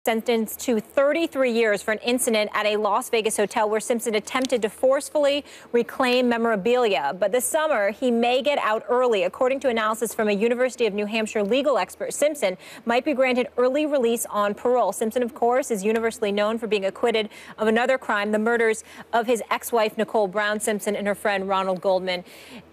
sentenced to 33 years for an incident at a Las Vegas hotel where Simpson attempted to forcefully reclaim memorabilia. But this summer, he may get out early. According to analysis from a University of New Hampshire legal expert, Simpson might be granted early release on parole. Simpson, of course, is universally known for being acquitted of another crime, the murders of his ex-wife, Nicole Brown Simpson, and her friend Ronald Goldman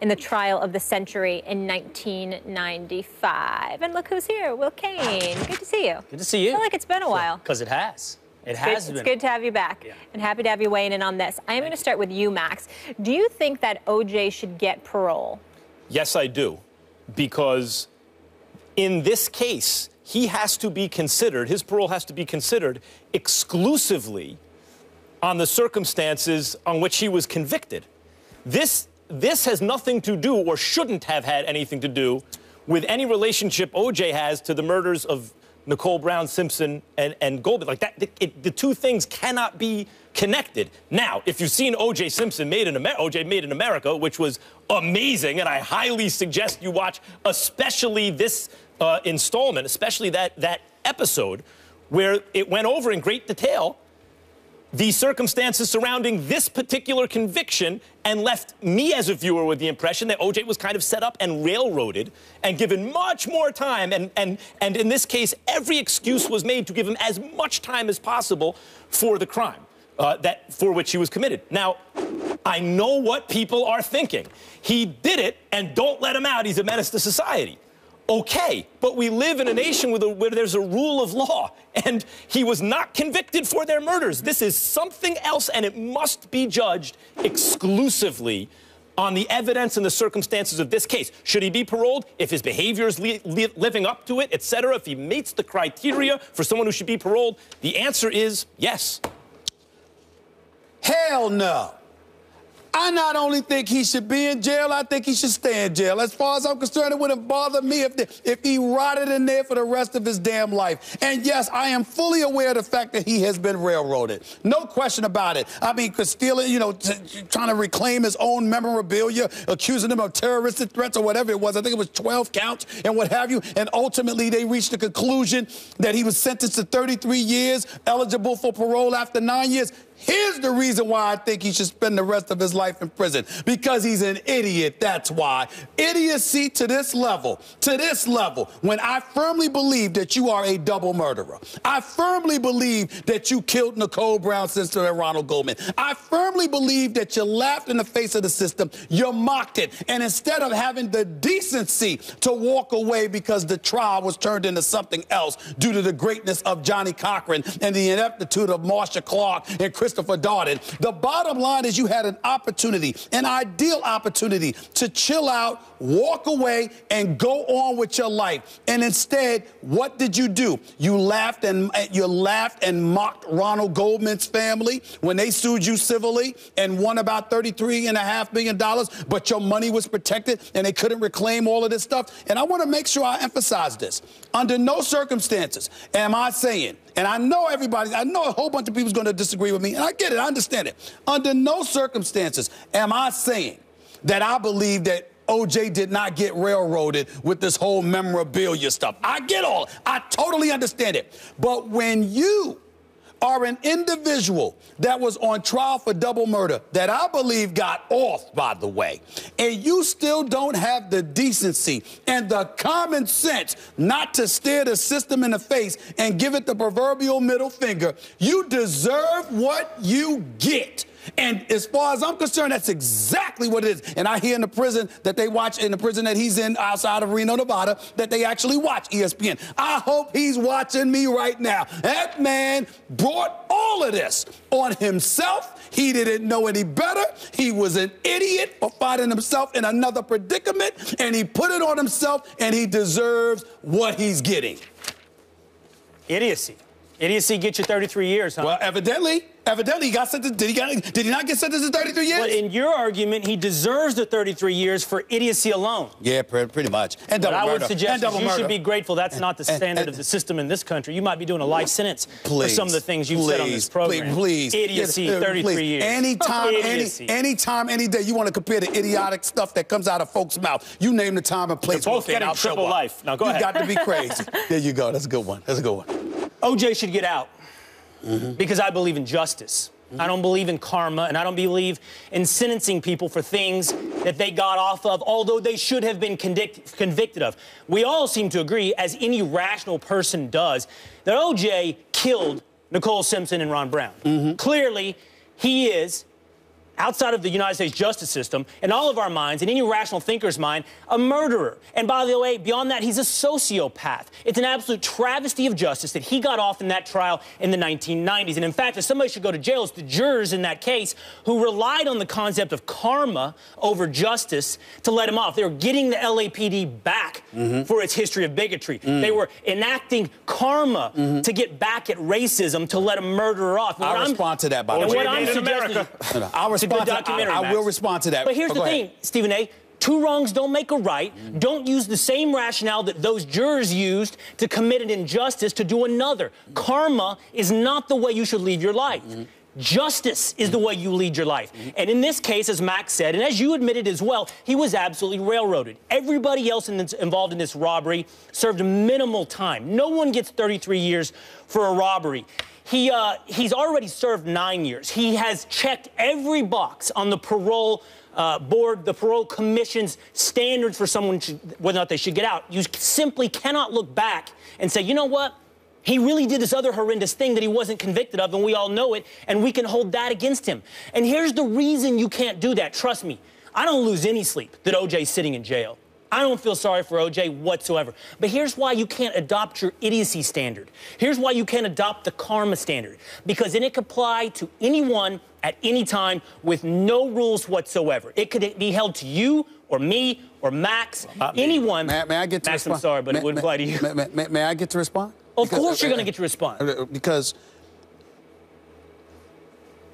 in the trial of the century in 1995. And look who's here, Will Kane. Good to see you. Good to see you. I feel like it's been a while. Because it has. It has been. It's good to have you back, and happy to have you weighing in on this. I am going to start with you, Max. Do you think that O.J. should get parole? Yes, I do, because in this case, he has to be considered, his parole has to be considered exclusively on the circumstances on which he was convicted. This has nothing to do, or shouldn't have had anything to do, with any relationship O.J. has to the murders of Nicole Brown Simpson and Goldman. Like that, the two things cannot be connected. Now, if you've seen O.J. Simpson O.J. Made in America, which was amazing, and I highly suggest you watch, especially this installment, especially that episode, where it went over in great detail the circumstances surrounding this particular conviction, and left me as a viewer with the impression that O.J. was kind of set up and railroaded and given much more time. And in this case, every excuse was made to give him as much time as possible for the crime for which he was committed. Now, I know what people are thinking. He did it, and don't let him out. He's a menace to society. Okay, but we live in a nation where there's a rule of law, and he was not convicted for their murders. This is something else, and it must be judged exclusively on the evidence and the circumstances of this case. Should he be paroled? If his behavior is living up to it, etc., if he meets the criteria for someone who should be paroled, the answer is yes. Hell no. I not only think he should be in jail, I think he should stay in jail. As far as I'm concerned, it wouldn't bother me if he rotted in there for the rest of his damn life. And yes, I am fully aware of the fact that he has been railroaded. No question about it. I mean, because stealing, trying to reclaim his own memorabilia, accusing him of terroristic threats or whatever it was. I think it was 12 counts and what have you. And ultimately, they reached the conclusion that he was sentenced to 33 years, eligible for parole after 9 years. Here's the reason why I think he should spend the rest of his life in prison. Because he's an idiot, that's why. Idiocy to this level, when I firmly believe that you are a double murderer. I firmly believe that you killed Nicole Brown Simpson and Ronald Goldman. I firmly believe that you laughed in the face of the system, you mocked it, and instead of having the decency to walk away because the trial was turned into something else due to the greatness of Johnny Cochran and the ineptitude of Marsha Clark and Christopher Darden. The bottom line is you had an opportunity, an ideal opportunity to chill out, walk away, and go on with your life. And instead, what did you do? You laughed and mocked Ronald Goldman's family when they sued you civilly and won about $33.5 million, but your money was protected and they couldn't reclaim all of this stuff. And I want to make sure I emphasize this. Under no circumstances am I saying, and I know I know a whole bunch of people is going to disagree with me, and I get it, I understand it. Under no circumstances am I saying that I believe that O.J. did not get railroaded with this whole memorabilia stuff. I get all, I totally understand it. But when you are an individual that was on trial for double murder, that I believe got off, by the way, and you still don't have the decency and the common sense not to stare the system in the face and give it the proverbial middle finger, you deserve what you get. And as far as I'm concerned, that's exactly what it is. And I hear in the prison that they watch, in the prison that he's in outside of Reno, Nevada, that they actually watch ESPN. I hope he's watching me right now. That man brought all of this on himself. He didn't know any better. He was an idiot for finding himself in another predicament, and he put it on himself, and he deserves what he's getting. Idiocy. Idiocy gets you 33 years, huh? Well, evidently he got sentenced. Did he not get sentenced to 33 years? Well, in your argument, he deserves the 33 years for idiocy alone. Yeah, pretty much. And double murder. I would suggest you should be grateful that's not the standard of the system in this country. You might be doing a life sentence for some of the things you've said on this program. Please. Idiocy, 33 years. Anytime, any day, you want to compare the idiotic stuff that comes out of folks' mouth, you name the time and place. They're both getting triple life. Now, go ahead. You got to be crazy. There you go. That's a good one. That's a good one. OJ should get out because I believe in justice. I don't believe in karma, and I don't believe in sentencing people for things that they got off of, although they should have been convicted of. We all seem to agree, as any rational person does, that OJ killed Nicole Simpson and Ron Brown. Clearly, he is, outside of the United States justice system, in all of our minds, in any rational thinker's mind, a murderer. And by the way, beyond that, he's a sociopath. It's an absolute travesty of justice that he got off in that trial in the 1990s. And in fact, if somebody should go to jail, it's the jurors in that case who relied on the concept of karma over justice to let him off. They were getting the LAPD back for its history of bigotry. They were enacting karma to get back at racism to let a murderer off. I'll respond to that, by the way. What I'm suggesting... I will respond to that. But here's the thing, Stephen A. Two wrongs don't make a right. Don't use the same rationale that those jurors used to commit an injustice to do another. Karma is not the way you should lead your life. Justice is the way you lead your life. And in this case, as Max said, and as you admitted as well, he was absolutely railroaded. Everybody else involved in this robbery served minimal time. No one gets 33 years for a robbery. He's already served 9 years. He has checked every box on the parole board, the parole commission's standards for someone, whether or not they should get out. You simply cannot look back and say, you know what? He really did this other horrendous thing that he wasn't convicted of, and we all know it, and we can hold that against him. And here's the reason you can't do that. Trust me, I don't lose any sleep that OJ's sitting in jail. I don't feel sorry for OJ whatsoever. But here's why you can't adopt your idiocy standard. Here's why you can't adopt the karma standard. Because then it could apply to anyone at any time with no rules whatsoever. It could be held to you or me or Max, anyone. May I get to Max, respond? I'm sorry, but it wouldn't apply to you. May I get to respond? Of course you're going to get to respond. Because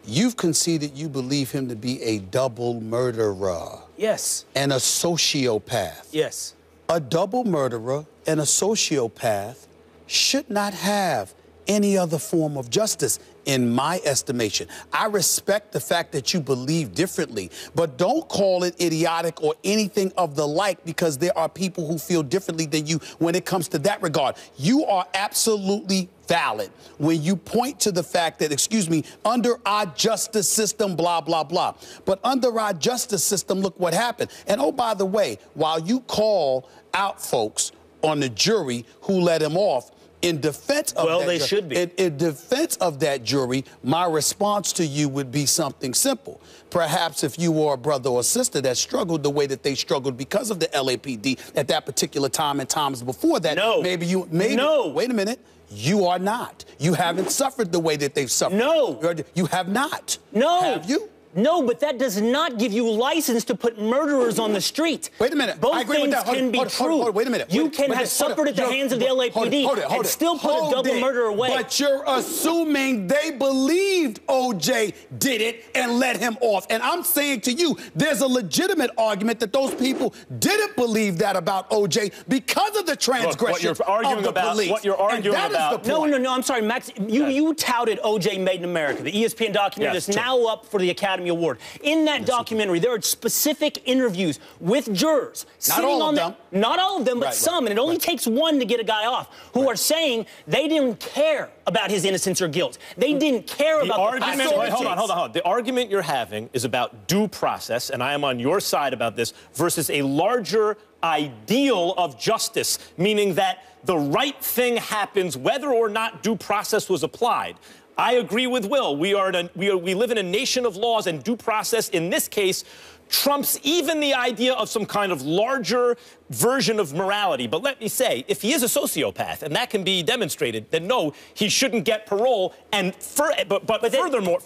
you've conceded you believe him to be a double murderer. Yes. And a sociopath. Yes. A double murderer and a sociopath should not have any other form of justice, in my estimation. I respect the fact that you believe differently, but don't call it idiotic or anything of the like, because there are people who feel differently than you when it comes to that regard. You are absolutely valid when you point to the fact that, excuse me, under our justice system, blah, blah, blah. But under our justice system, look what happened. And oh, by the way, while you call out folks on the jury who let him off, in defense of well, they should be. In defense of that jury, my response to you would be something simple. Perhaps if you were a brother or sister that struggled the way that they struggled because of the LAPD at that particular time and times before that, maybe you, wait a minute, you are not. You haven't suffered the way that they've suffered. No. You have not. No. Have you? No, but that does not give you license to put murderers on the street. Wait a minute. Both I agree with things that. can be true. Wait a minute. You can have suffered at the hands of the LAPD and still put a double murder away. But you're assuming they believed OJ did it and let him off. And I'm saying to you, there's a legitimate argument that those people didn't believe that about OJ because of the transgression of the police. What you're arguing about. No, I'm sorry, Max. You touted OJ Made in America, the ESPN documentary that's now up for the Academy Award. In that documentary, there are specific interviews with jurors. Not all of them. Not all of them, but some. And it only takes one to get a guy off who are saying they didn't care about his innocence or guilt. They didn't care about the argument. Hold on. The argument you're having is about due process, and I am on your side about this, versus a larger ideal of justice, meaning that the right thing happens whether or not due process was applied. I agree with Will. We live in a nation of laws, and due process in this case trumps even the idea of some kind of larger version of morality. But let me say, if he is a sociopath, and that can be demonstrated, then no, he shouldn't get parole. And furthermore,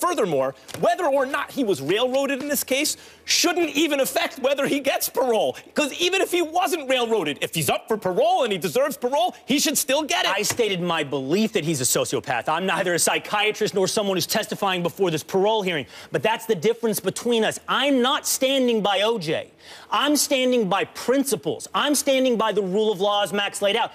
whether or not he was railroaded in this case shouldn't even affect whether he gets parole. Because even if he wasn't railroaded, if he's up for parole and he deserves parole, he should still get it. I stated my belief that he's a sociopath. I'm neither a psychiatrist nor someone who's testifying before this parole hearing. But that's the difference between us. I'm not standing by OJ. I'm standing by principles. I'm standing by the rule of law as Max laid out.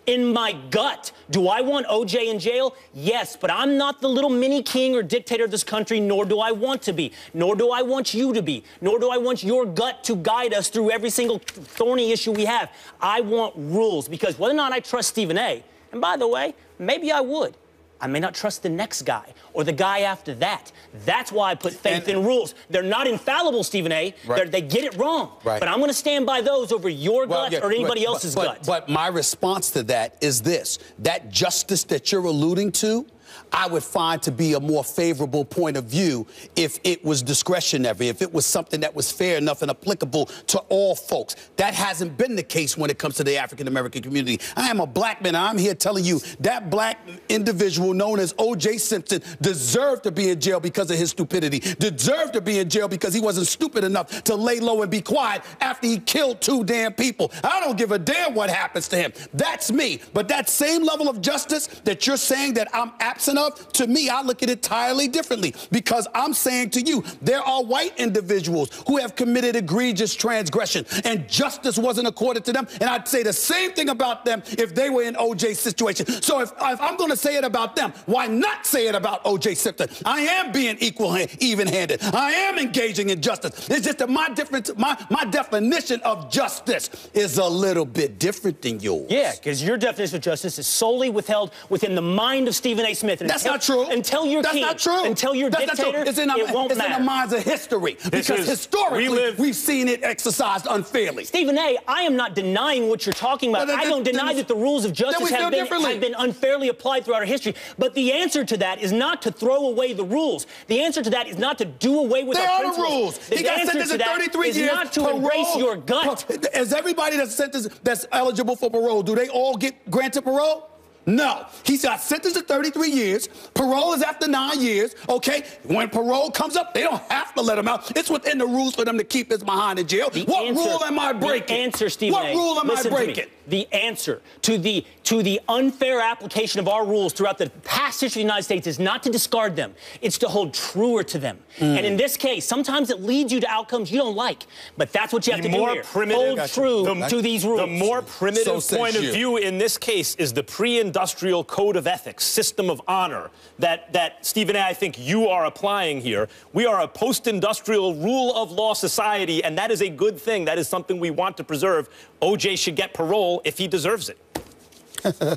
In my gut, do I want OJ in jail? Yes, but I'm not the little mini king or dictator of this country, nor do I want to be, nor do I want you to be, nor do I want your gut to guide us through every single thorny issue we have. I want rules, because whether or not I trust Stephen A., And by the way, maybe I would. I may not trust the next guy or the guy after that. That's why I put faith in rules. They're not infallible, Stephen A. Right. They get it wrong. Right. But I'm going to stand by those over your gut or anybody else's gut. But my response to that is this. That justice that you're alluding to, I would find to be a more favorable point of view if it was discretionary, if it was something that was fair enough and applicable to all folks. That hasn't been the case when it comes to the African-American community. I am a black man, and I'm here telling you that black individual known as O.J. Simpson deserved to be in jail because of his stupidity, deserved to be in jail because he wasn't stupid enough to lay low and be quiet after he killed 2 damn people. I don't give a damn what happens to him. That's me. But that same level of justice that you're saying that I'm absent of, to me, I look at it entirely differently, because I'm saying to you, there are white individuals who have committed egregious transgression, and justice wasn't accorded to them, and I'd say the same thing about them if they were in O.J.'s situation. So if I'm going to say it about them, why not say it about O.J. Simpson? I am being even-handed. I am engaging in justice. It's just that my definition of justice is a little bit different than yours. Yeah, because your definition of justice is solely withheld within the mind of Stephen A. Smith. And that's not true. Until you're king. That's not true. Until you're dictator, it won't matter. In the minds of history. Because historically, we've seen it exercised unfairly. Stephen A., I am not denying what you're talking about. I don't deny that the rules of justice have been unfairly applied throughout our history. But the answer to that is not to throw away the rules. The answer to that is not to do away with our principles. They are the rules. He got sentenced to 33 years. Is not to embrace your gut. Is everybody that's sentenced that's eligible for parole, do they all get granted parole? No. He's got sentenced to 33 years. Parole is after 9 years, okay? When parole comes up, they don't have to let him out. It's within the rules for them to keep his behind in jail. What rule am I breaking? The answer, Stephen A. What rule am I breaking? The answer to the unfair application of our rules throughout the past history of the United States is not to discard them. It's to hold truer to them. And in this case, sometimes it leads you to outcomes you don't like. But that's what you have to do here. Hold true to these rules. The more primitive point of view in this case is the pre-industrial code of ethics, system of honor, that Stephen A., I think you are applying here. We are a post-industrial rule of law society, and that is a good thing. That is something we want to preserve. O.J. should get parole if he deserves it.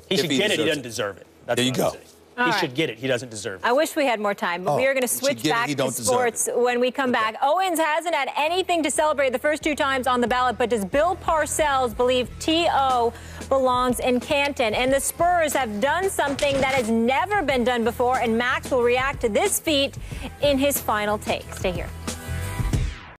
He should get it. He doesn't deserve it. That's there you go. He should get it. He doesn't deserve it. I wish we had more time, but we are going to switch back to sports when we come back. Owens hasn't had anything to celebrate the first 2 times on the ballot, but does Bill Parcells believe T.O. belongs in Canton? And the Spurs have done something that has never been done before, and Max will react to this feat in his final take. Stay here.